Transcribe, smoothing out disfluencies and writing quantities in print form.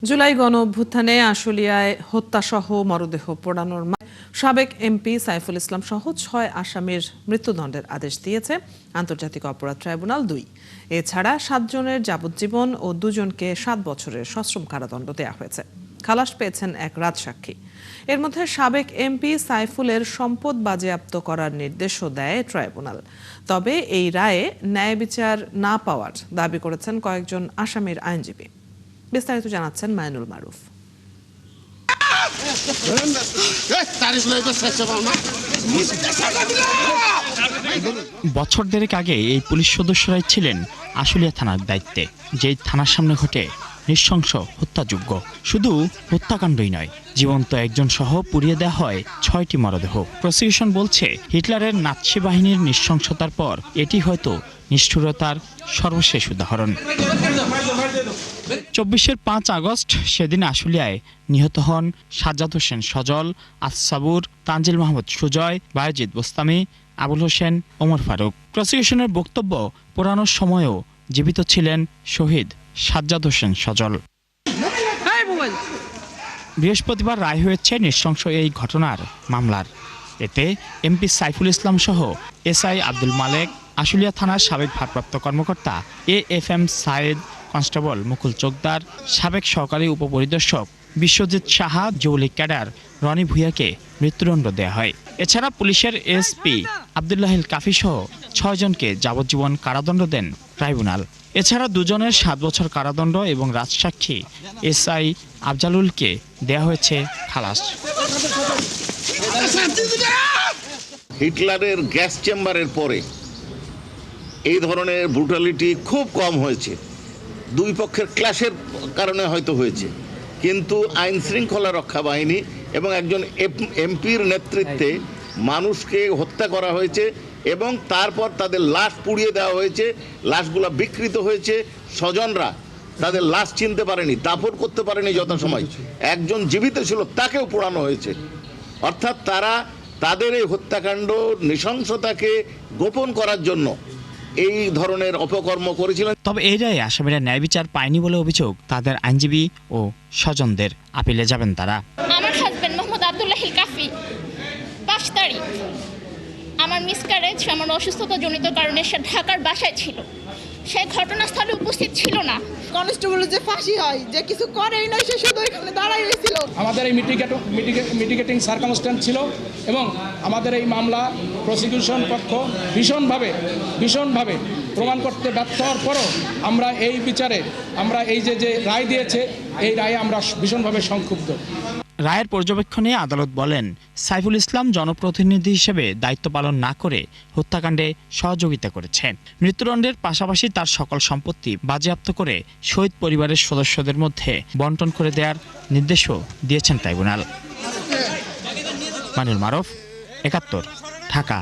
জুলাই গণঅভ্যুত্থানে আশুলিয়ায় হত্যাসহ মরদেহ পোড়ানোর সাবেক এমপি সাইফুল ইসলাম সহ ৬ আসামির মৃত্যুদণ্ডের আদেশ দিয়েছে আন্তর্জাতিক অপরাধ ট্রাইব্যুনাল ২। এছাড়া ৭ জনের যাবজ্জীবন ও ২ জনকে ৭ বছরের সশ্রম কারাদণ্ড দেওয়া হয়েছে। খালাস পেয়েছেন এক রাজসাক্ষী। এর মধ্যে সাবেক এমপি সাইফুলের সম্পদ বাজেয়াপ্ত করার নির্দেশও দেয় ট্রাইব্যুনাল। তবে এই রায়ে ন্যায় বিচার না পাওয়ার দাবি করেছেন কয়েকজন আসামির আইনজীবী। বিস্তারিত জানাচ্ছেন মাইনুল মারুফ। বছর দেড়েক আগে এই পুলিশ সদস্যরাই ছিলেন আশুলিয়া থানার দায়িত্বে, যেই থানার সামনে ঘটে নৃশংস হত্যাযজ্ঞ। শুধু হত্যাকাণ্ডই নয়, জীবন্ত একজন সহ পুড়িয়ে দেওয়া হয় ৬টি মরদেহ। প্রসিকিউশন বলছে, হিটলারের নাৎসি বাহিনীর নৃশংসতার পর এটি হয়তো নিষ্ঠুরতার সর্বশেষ উদাহরণ। ২৪-এর ৫ আগস্ট সেদিন আশুলিয়ায় নিহত হন সাজ্জাদ হোসেন সজল, আসসাবুর, তানজিল মাহমুদ সুজয়, বায়েজিদ বোস্তামি, আবুল হোসেন, ওমর ফারুক। প্রসিকিউশনের বক্তব্য, পোড়ানোর সময়ও জীবিত ছিলেন শহীদ সাজ্জাদ হোসেন সজল। বৃহস্পতিবার রায় হয়েছে নৃশংস এই ঘটনার মামলার। এতে এমপি সাইফুল ইসলাম সহ এসআই আব্দুল মালেক, আশুলিয়া থানার সাবেক ভারপ্রাপ্ত কর্মকর্তা এএফএম সায়েদ, কনস্টেবল মুকুল চোকদার, সাবেক সহকারী উপপরিদর্শক বিশ্বজিৎ সাহা, যৌলিক ক্যাডার রনি ভূঁইয়াকে মৃত্যুদণ্ড দেওয়া হয়। এছাড়া পুলিশের এসপি আবদুল্লাহিল কাফি সহ ৬ জনকে যাবজ্জীবন কারাদণ্ড দেন ট্রাইব্যুনাল। এছাড়া ২ জনের ৭ বছর কারাদণ্ড এবং রাজসাক্ষী এসআই আফজালুলকে দেয়া হয়েছে খালাস। হিটলারের গ্যাস চেম্বারের পরে এই ধরনের ব্রুটালিটি খুব কম হয়েছে। দুই পক্ষের ক্লাশের কারণে হয়তো হয়েছে, কিন্তু আইন শৃঙ্খলা রক্ষা বাহিনী এবং একজন এমপির নেতৃত্বে মানুষকে হত্যা করা হয়েছে এবং তারপর তাদের লাশ পুড়িয়ে দেওয়া হয়েছে। লাশগুলো বিকৃত হয়েছে, স্বজনরা তাদের লাশ চিনতে পারেনি, দাফন করতে পারেনি যথাসময়। একজন জীবিত ছিল, তাকেও পোড়ানো হয়েছে। অর্থাৎ তারা তাদের এই হত্যাকাণ্ড নৃশংসতাকে গোপন করার জন্য এই ধরনের অপকর্ম করেছিলেন। তবে এই রায়ে আসামিরা ন্যায় বিচার পায়নি বলে অভিযোগ তাদের আইনজীবী ও স্বজনদের। আপিলে যাবেন তারা। আমার হাজবেন্ড মোহাম্মদ আবদুল্লাহিল কাফি ৫ তারিখ আমার মিসক্যারেজ, আমার অসুস্থতা জনিত কারণে সে ঢাকার বাসায় ছিল, সে ঘটনাস্থলে উপস্থিত ছিল না। কনস্টেবলের যে ফাঁসি হয়, যে কিছু করেই না, সে শুধু এখানে দাঁড়াই রয়েছিল। আমাদের এই মিটিগেটিং সার্কামস্ট্যান্স ছিল এবং আমাদের এই মামলা প্রসিকিউশন পক্ষ ভীষণভাবে প্রমাণ করতে ব্যর্থ হওয়ার পরও আমরা এই বিচারে আমরা এই যে রায় দিয়েছে, এই রায়ে আমরা ভীষণভাবে সংক্ষুব্ধ। রায়ের পর্যবেক্ষণে আদালত বলেন, সাইফুল ইসলাম জনপ্রতিনিধি হিসেবে দায়িত্ব পালন না করে হত্যাকাণ্ডে সহযোগিতা করেছেন। মৃত্যুদণ্ডের পাশাপাশি তার সকল সম্পত্তি বাজেয়াপ্ত করে শহীদ পরিবারের সদস্যদের মধ্যে বন্টন করে দেওয়ার নির্দেশও দিয়েছেন ট্রাইব্যুনাল। মাইনুল মারুফ, ৭১, ঢাকা।